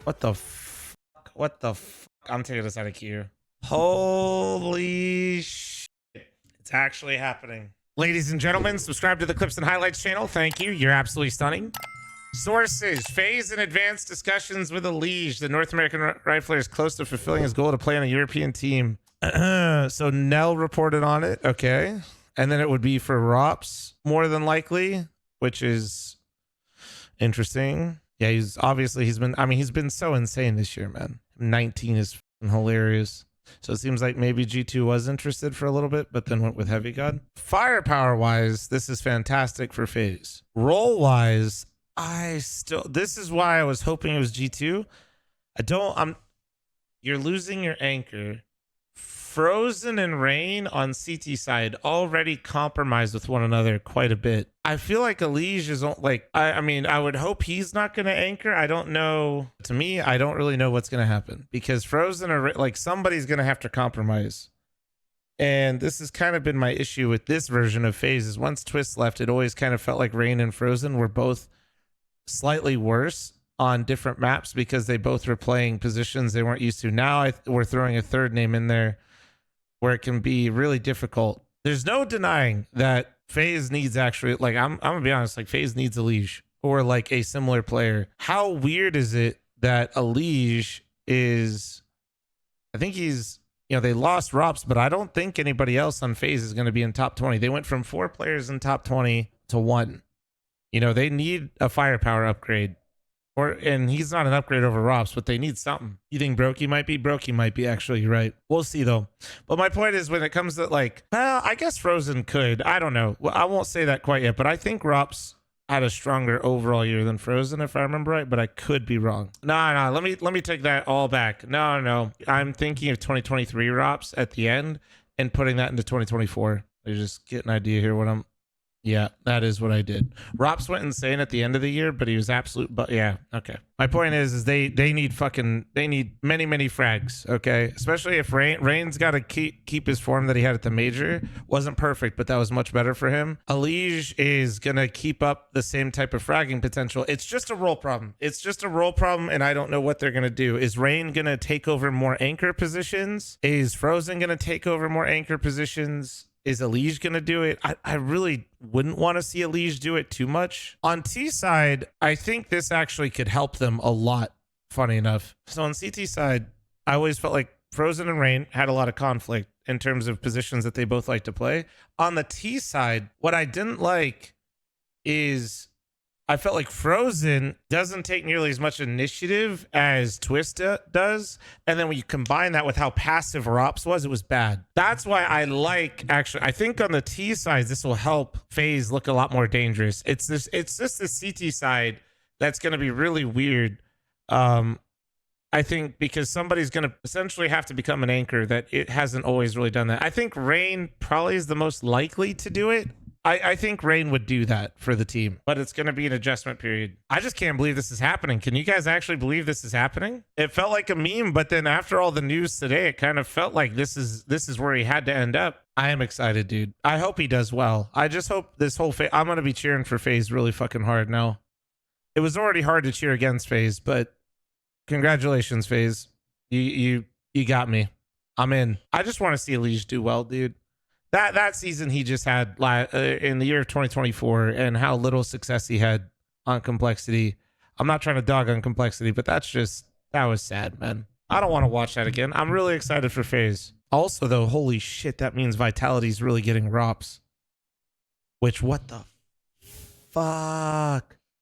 What the fuck? What the fuck? I'm taking this out of queue. Holy shit. It's actually happening. Ladies and gentlemen, subscribe to the Clips and Highlights channel. Thank you. You're absolutely stunning. Sources: FaZe in advanced discussions with EliGE. The North American rifler is close to fulfilling his goal to play on a European team. So Nell reported on it. Okay. And then it would be for ROPS more than likely, which is interesting. Yeah, he's been so insane this year, man. 19 is hilarious. So it seems like maybe G2 was interested for a little bit, but then went with Heavy God. Firepower wise, this is fantastic for FaZe. Role wise, this is why I was hoping it was G2. You're losing your anchor. fl0m and Rain on CT side already compromised with one another quite a bit. I feel like EliGE is like, I would hope he's not going to anchor. I don't know. To me, I don't really know what's going to happen because fl0m are like, somebody's going to have to compromise. And this has kind of been my issue with this version of FaZe is once Twist left, it always kind of felt like Rain and fl0m were both slightly worse on different maps because they both were playing positions they weren't used to. Now we're throwing a third name in there where it can be really difficult. There's no denying that FaZe needs actually, like, I'm gonna be honest, like FaZe needs EliGE or like a similar player. How weird is it that EliGE is, I think he's, they lost ROPS, but I don't think anybody else on FaZe is going to be in top 20. They went from 4 players in top 20 to 1. They need a firepower upgrade. And he's not an upgrade over ROPS, but they need something. You think Brokey might be? Brokey might be, actually. You're right. We'll see, though. But my point is when it comes to, like, well, I guess fl0m could. I don't know. Well, I won't say that quite yet, but I think ROPS had a stronger overall year than fl0m, if I remember right, but I could be wrong. No, let me take that all back. No. I'm thinking of 2023 ROPS at the end and putting that into 2024. I just get an idea here what I'm... Yeah, that is what I did. ROPS went insane at the end of the year, but he was absolute. But yeah, okay. My point is they need many frags. Okay, especially if Rain's got to keep his form that he had at the major. Wasn't perfect, but that was much better for him. EliGE is gonna keep up the same type of fragging potential. It's just a role problem. And I don't know what they're gonna do. Is Rain gonna take over more anchor positions? Is fl0m gonna take over more anchor positions? Is EliGE going to do it? I really wouldn't want to see EliGE do it too much. On T side, I think this actually could help them a lot, funny enough. So on CT side, I always felt like fl0m and Rain had a lot of conflict in terms of positions that they both like to play. On the T side, what I didn't like is I felt like fl0m doesn't take nearly as much initiative as Twist does. And then when you combine that with how passive ROPS was, it was bad. That's why I think on the T side, this will help FaZe look a lot more dangerous. It's just the CT side that's going to be really weird. I think because somebody's going to essentially have to become an anchor that it hasn't always really done that. I think Rain probably is the most likely to do it. I think Rain would do that for the team, but it's going to be an adjustment period. I just can't believe this is happening. Can you guys actually believe this is happening? It felt like a meme, but then after all the news today, it kind of felt like this is where he had to end up. I am excited, dude. I hope he does well. I just hope this whole I'm going to be cheering for FaZe really fucking hard now. It was already hard to cheer against FaZe, but congratulations, FaZe. You got me. I'm in. I just want to see EliGE do well, dude. That season he just had in the year of 2024 and how little success he had on Complexity. I'm not trying to dog on Complexity, but that was sad, man. I don't want to watch that again. I'm really excited for FaZe. Also, though, holy shit, that means Vitality's really getting ROPS. Which, what the fuck?